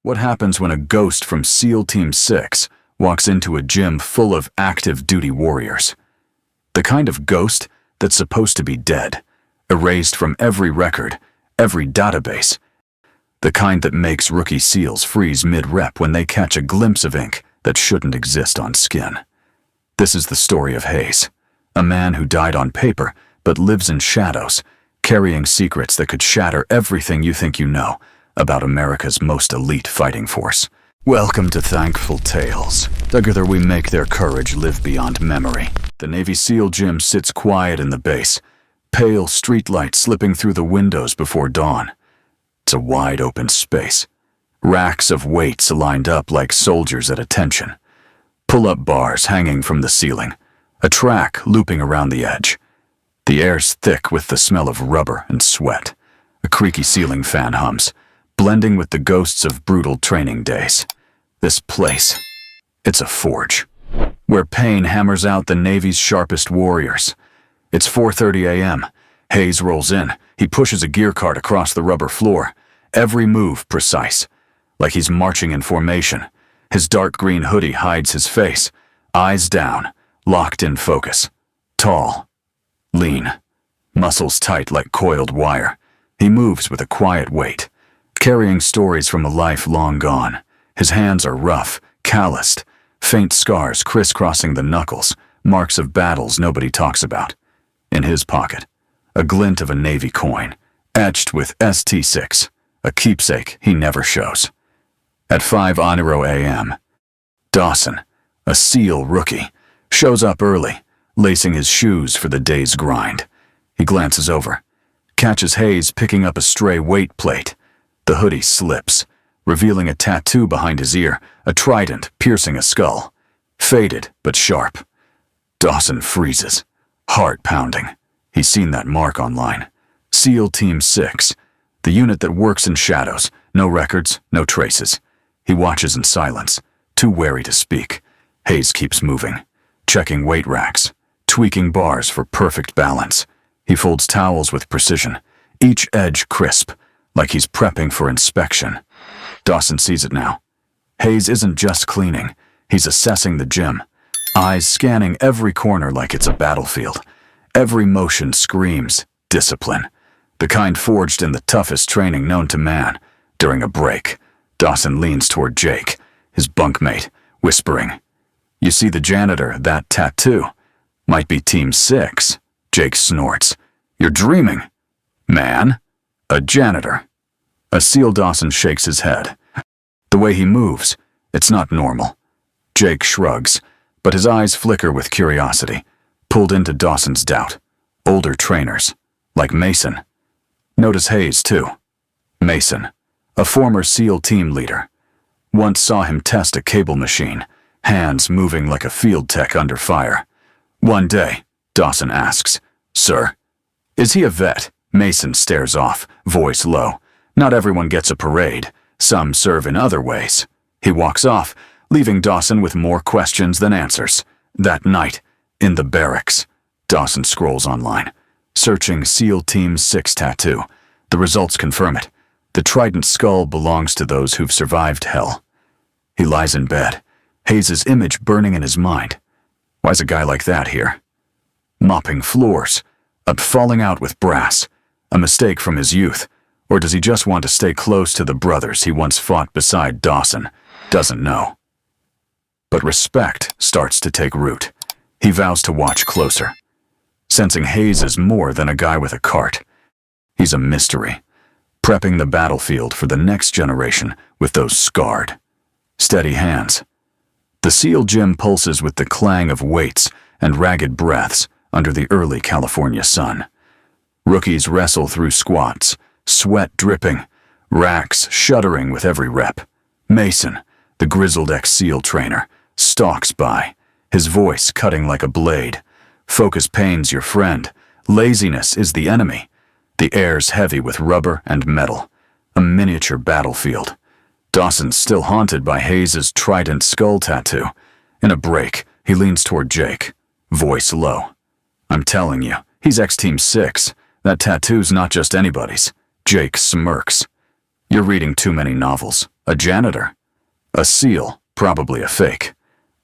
What happens when a ghost from SEAL Team 6 walks into a gym full of active duty warriors? The kind of ghost that's supposed to be dead, erased from every record, every database. The kind that makes rookie SEALs freeze mid-rep when they catch a glimpse of ink that shouldn't exist on skin. This is the story of Hayes, a man who died on paper but lives in shadows, carrying secrets that could shatter everything you think you know about America's most elite fighting force. Welcome to Thankful Tales. Together we make their courage live beyond memory. The Navy SEAL gym sits quiet in the base, pale streetlight slipping through the windows before dawn. It's a wide open space. Racks of weights lined up like soldiers at attention. Pull-up bars hanging from the ceiling. A track looping around the edge. The air's thick with the smell of rubber and sweat. A creaky ceiling fan hums, blending with the ghosts of brutal training days. This place, it's a forge, where pain hammers out the Navy's sharpest warriors. It's 4:30 a.m. Hayes rolls in. He pushes a gear cart across the rubber floor, every move precise, like he's marching in formation. His dark green hoodie hides his face, eyes down, locked in focus. Tall, lean, muscles tight like coiled wire. He moves with a quiet weight, carrying stories from a life long gone. His hands are rough, calloused, faint scars crisscrossing the knuckles, marks of battles nobody talks about. In his pocket, a glint of a Navy coin, etched with ST6, a keepsake he never shows. At 5:00 a.m., Dawson, a SEAL rookie, shows up early, lacing his shoes for the day's grind. He glances over, catches Hayes picking up a stray weight plate. The hoodie slips, revealing a tattoo behind his ear, a trident piercing a skull. Faded but sharp. Dawson freezes, heart pounding. He's seen that mark online. SEAL Team 6, the unit that works in shadows, no records, no traces. He watches in silence, too wary to speak. Hayes keeps moving, checking weight racks, tweaking bars for perfect balance. He folds towels with precision, each edge crisp, like he's prepping for inspection. Dawson sees it now. Hayes isn't just cleaning, he's assessing the gym, eyes scanning every corner like it's a battlefield. Every motion screams discipline, the kind forged in the toughest training known to man. During a break, Dawson leans toward Jake, his bunkmate, whispering, "You see the janitor, that tattoo? Might be Team 6. Jake snorts. "You're dreaming." "Man? A janitor." A SEAL. Dawson shakes his head. The way he moves, it's not normal. Jake shrugs, but his eyes flicker with curiosity, pulled into Dawson's doubt. Older trainers, like Mason. Notice Hayes, too. Mason, a former SEAL team leader. Once saw him test a cable machine, hands moving like a field tech under fire. One day, Dawson asks, "Sir, is he a vet?" Mason stares off, voice low. "Not everyone gets a parade. Some serve in other ways." He walks off, leaving Dawson with more questions than answers. That night, in the barracks, Dawson scrolls online, searching SEAL Team 6 tattoo. The results confirm it. The trident-skull belongs to those who've survived hell. He lies in bed, Hayes' image burning in his mind. Why's a guy like that here? Mopping floors, falling out with brass, a mistake from his youth, or does he just want to stay close to the brothers he once fought beside Dawson? Doesn't know. But respect starts to take root. He vows to watch closer, sensing Hayes is more than a guy with a cart. He's a mystery, prepping the battlefield for the next generation with those scarred, steady hands. The SEAL gym pulses with the clang of weights and ragged breaths under the early California sun. Rookies wrestle through squats, sweat dripping, racks shuddering with every rep. Mason, the grizzled ex-SEAL trainer, stalks by, his voice cutting like a blade. "Focus pains your friend. Laziness is the enemy." The air's heavy with rubber and metal, a miniature battlefield. Dawson's still haunted by Hayes' trident-skull tattoo. In a break, he leans toward Jake, voice low. "I'm telling you, he's ex-Team 6. That tattoo's not just anybody's." Jake smirks. You're reading too many novels. A janitor? A seal, probably a fake.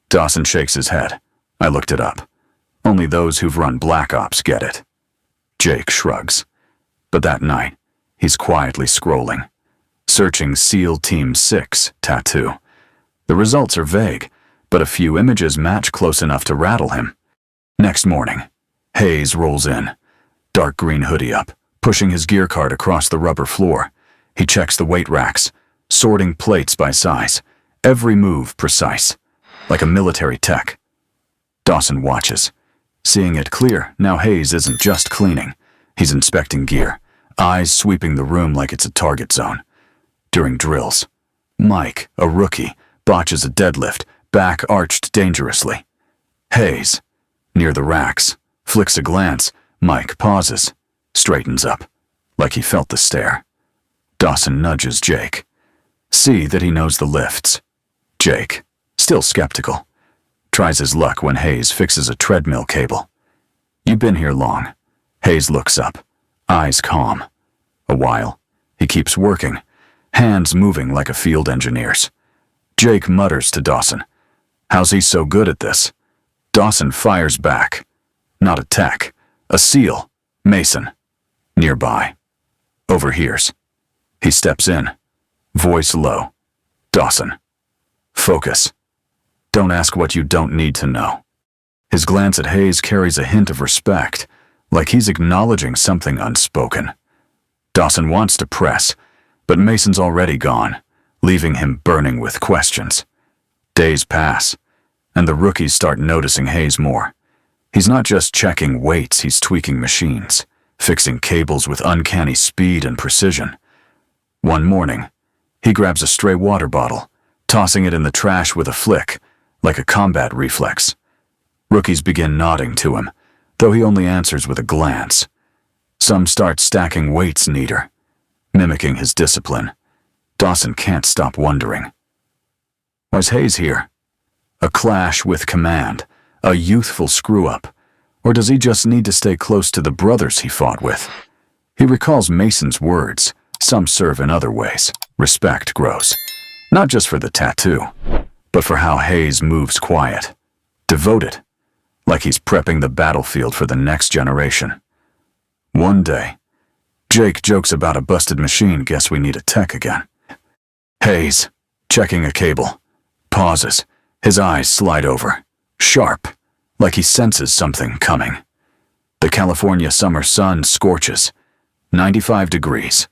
Dawson shakes his head. I looked it up. Only those who've run Black Ops get it. Jake shrugs. But that night, he's quietly scrolling, searching SEAL Team 6 tattoo. The results are vague, but a few images match close enough to rattle him. Next morning, Hayes rolls in, dark green hoodie up, pushing his gear cart across the rubber floor. He checks the weight racks, sorting plates by size, every move precise, like a military tech. Dawson watches. Seeing it clear, now Hayes isn't just cleaning. He's inspecting gear, eyes sweeping the room like it's a target zone. During drills, Mike, a rookie, botches a deadlift, back arched dangerously. Hayes, near the racks, flicks a glance. Mike pauses, straightens up, like he felt the stare. Dawson nudges Jake. See that he knows the lifts. Jake, still skeptical, tries his luck when Hayes fixes a treadmill cable. You been here long? Hayes looks up, eyes calm. A while, he keeps working, hands moving like a field engineer's. Jake mutters to Dawson. How's he so good at this? Dawson fires back. Not a tech, a SEAL, Mason. Nearby. Overhears. He steps in, voice low. Dawson. Focus. Don't ask what you don't need to know. His glance at Hayes carries a hint of respect, like he's acknowledging something unspoken. Dawson wants to press, but Mason's already gone, leaving him burning with questions. Days pass, and the rookies start noticing Hayes more. He's not just checking weights, he's tweaking machines, fixing cables with uncanny speed and precision. One morning, he grabs a stray water bottle, tossing it in the trash with a flick, like a combat reflex. Rookies begin nodding to him, though he only answers with a glance. Some start stacking weights neater, mimicking his discipline. Dawson can't stop wondering. Why's Hayes here? A clash with command, a youthful screw-up, or does he just need to stay close to the brothers he fought with? He recalls Mason's words. Some serve in other ways. Respect grows, not just for the tattoo, but for how Hayes moves quiet, devoted, like he's prepping the battlefield for the next generation. One day, Jake jokes about a busted machine. Guess we need a tech again. Hayes, checking a cable, pauses. His eyes slide over, sharp, like he senses something coming. The California summer sun scorches, 95 degrees,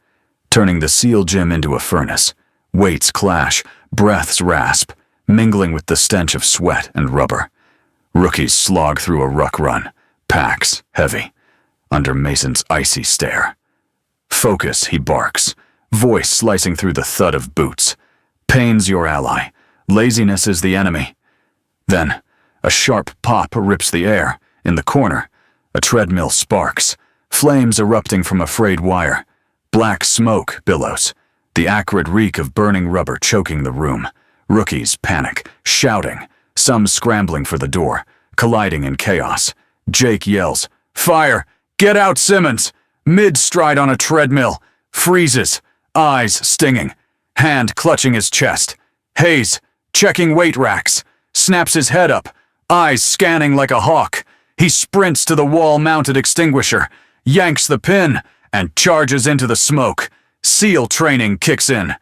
turning the SEAL gym into a furnace. Weights clash, breaths rasp, mingling with the stench of sweat and rubber. Rookies slog through a ruck run, packs heavy, under Mason's icy stare. Focus, he barks, voice slicing through the thud of boots. Pain's your ally, laziness is the enemy. Then, a sharp pop rips the air. In the corner, a treadmill sparks, flames erupting from a frayed wire. Black smoke billows, the acrid reek of burning rubber choking the room. Rookies panic, shouting, some scrambling for the door, colliding in chaos. Jake yells, "Fire! Get out, Simmons!" Mid-stride on a treadmill, freezes, eyes stinging, hand clutching his chest. Hayes, checking weight racks, snaps his head up, eyes scanning like a hawk. He sprints to the wall-mounted extinguisher, yanks the pin, and charges into the smoke. SEAL training kicks in.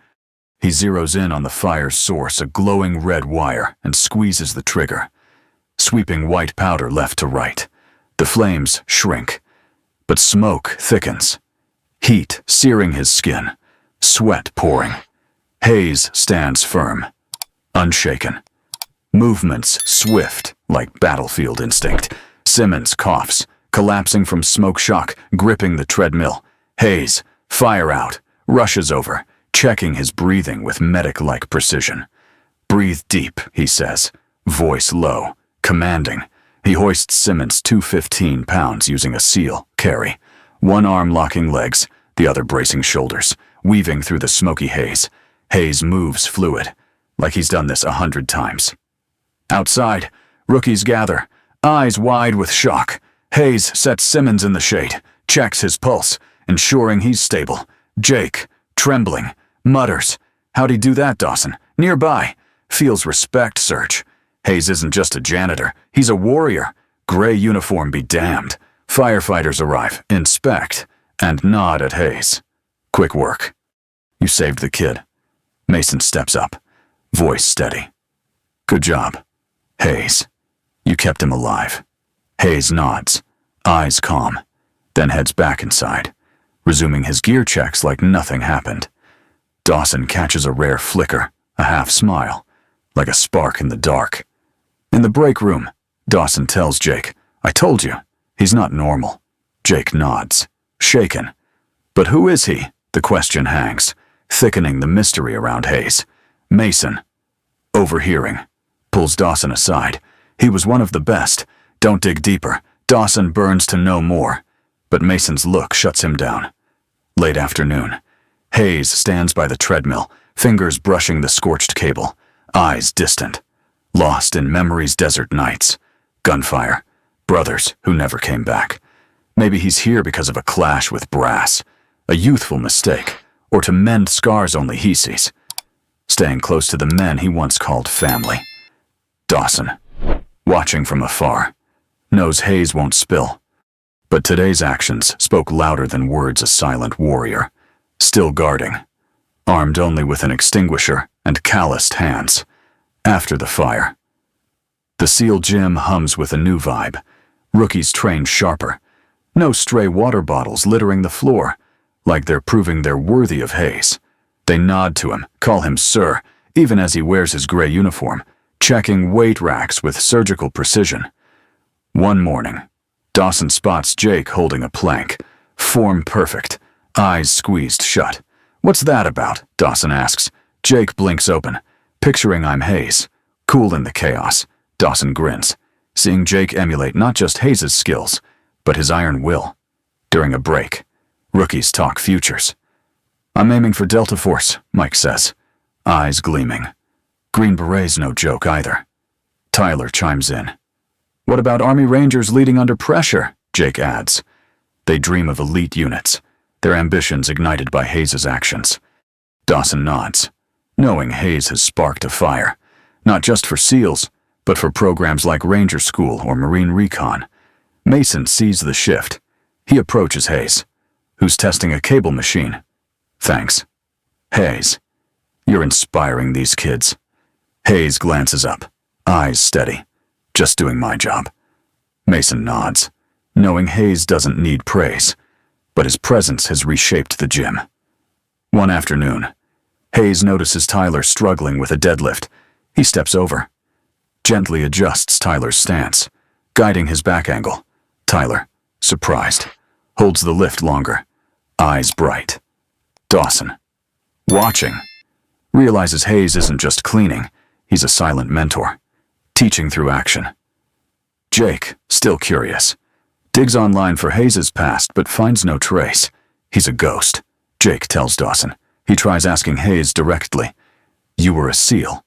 He zeroes in on the fire's source, a glowing red wire, and squeezes the trigger, sweeping white powder left to right. The flames shrink, but smoke thickens, heat searing his skin, sweat pouring. Hayes stands firm, unshaken. Movements swift, like battlefield instinct. Simmons coughs, collapsing from smoke shock, gripping the treadmill. Hayes, fire out, rushes over, checking his breathing with medic-like precision. Breathe deep, he says, voice low, commanding. He hoists Simmons 215 pounds using a SEAL carry, one arm locking legs, the other bracing shoulders, weaving through the smoky haze. Hayes moves fluid, like he's done this 100 times. Outside, rookies gather, eyes wide with shock. Hayes sets Simmons in the shade, checks his pulse, ensuring he's stable. Jake, trembling, Mutters. How'd he do that, Dawson? Nearby. Feels respect surge. Hayes isn't just a janitor. He's a warrior. Gray uniform be damned. Firefighters arrive, inspect, and nod at Hayes. Quick work. You saved the kid. Mason steps up, voice steady. Good job. Hayes. You kept him alive. Hayes nods, eyes calm, then heads back inside, resuming his gear checks like nothing happened. Dawson catches a rare flicker, a half smile, like a spark in the dark. In the break room, Dawson tells Jake, I told you, he's not normal. Jake nods, shaken. But who is he? The question hangs, thickening the mystery around Hayes. Mason. Overhearing. Pulls Dawson aside. He was one of the best. Don't dig deeper. Dawson burns to know more. But Mason's look shuts him down. Late afternoon. Hayes stands by the treadmill, fingers brushing the scorched cable, eyes distant. Lost in memory's desert nights. Gunfire. Brothers who never came back. Maybe he's here because of a clash with brass. A youthful mistake. Or to mend scars only he sees. Staying close to the men he once called family. Dawson, watching from afar, knows Hayes won't spill. But today's actions spoke louder than words. A silent warrior, still guarding, armed only with an extinguisher and calloused hands. After the fire, the SEAL gym hums with a new vibe. Rookies train sharper. No stray water bottles littering the floor, like they're proving they're worthy of Hayes. They nod to him, call him sir, even as he wears his gray uniform, checking weight racks with surgical precision. One morning, Dawson spots Jake holding a plank, form perfect, eyes squeezed shut. What's that about? Dawson asks. Jake blinks open, picturing I'm Hayes. Cool in the chaos. Dawson grins, seeing Jake emulate not just Hayes' skills, but his iron will. During a break, rookies talk futures. I'm aiming for Delta Force, Mike says, eyes gleaming. Green Beret's no joke either. Tyler chimes in. What about Army Rangers leading under pressure? Jake adds. They dream of elite units, their ambitions ignited by Hayes' actions. Dawson nods, knowing Hayes has sparked a fire, not just for SEALs, but for programs like Ranger School or Marine Recon. Mason sees the shift. He approaches Hayes, who's testing a cable machine. Thanks. Hayes, you're inspiring these kids. Hayes glances up, eyes steady. Just doing my job. Mason nods, knowing Hayes doesn't need praise, but his presence has reshaped the gym. One afternoon, Hayes notices Tyler struggling with a deadlift. He steps over, gently adjusts Tyler's stance, guiding his back angle. Tyler, surprised, holds the lift longer, eyes bright. Dawson, watching, realizes Hayes isn't just cleaning, he's a silent mentor, teaching through action. Jake, still curious, digs online for Hayes' past but finds no trace. He's a ghost, Jake tells Dawson. He tries asking Hayes directly. You were a SEAL.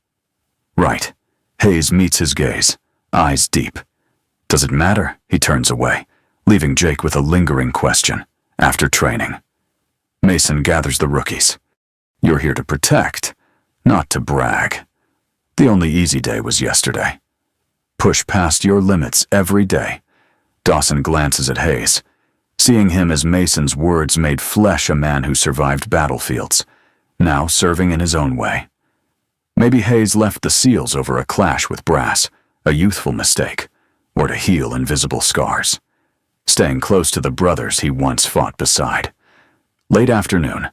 Right. Hayes meets his gaze, eyes deep. Does it matter? He turns away, leaving Jake with a lingering question. After training, Mason gathers the rookies. You're here to protect, not to brag. The only easy day was yesterday. Push past your limits every day. Dawson glances at Hayes, seeing him as Mason's words made flesh, a man who survived battlefields, now serving in his own way. Maybe Hayes left the SEALs over a clash with brass, a youthful mistake, or to heal invisible scars, staying close to the brothers he once fought beside. Late afternoon,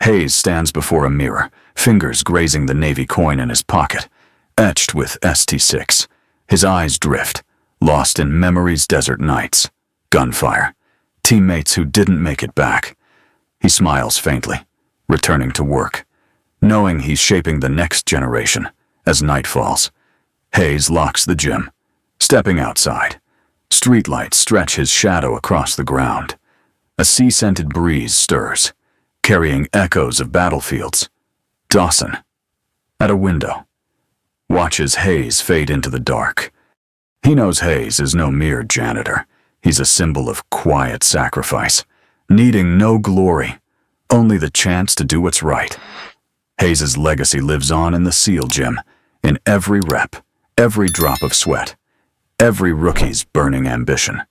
Hayes stands before a mirror, fingers grazing the Navy coin in his pocket, etched with ST6. His eyes drift, lost in memory's desert nights. Gunfire. Teammates who didn't make it back. He smiles faintly, returning to work, knowing he's shaping the next generation. As night falls, Hayes locks the gym, stepping outside. Streetlights stretch his shadow across the ground. A sea-scented breeze stirs, carrying echoes of battlefields. Dawson, at a window, watches Hayes fade into the dark. He knows Hayes is no mere janitor. He's a symbol of quiet sacrifice, needing no glory, only the chance to do what's right. Hayes's legacy lives on in the SEAL gym, in every rep, every drop of sweat, every rookie's burning ambition.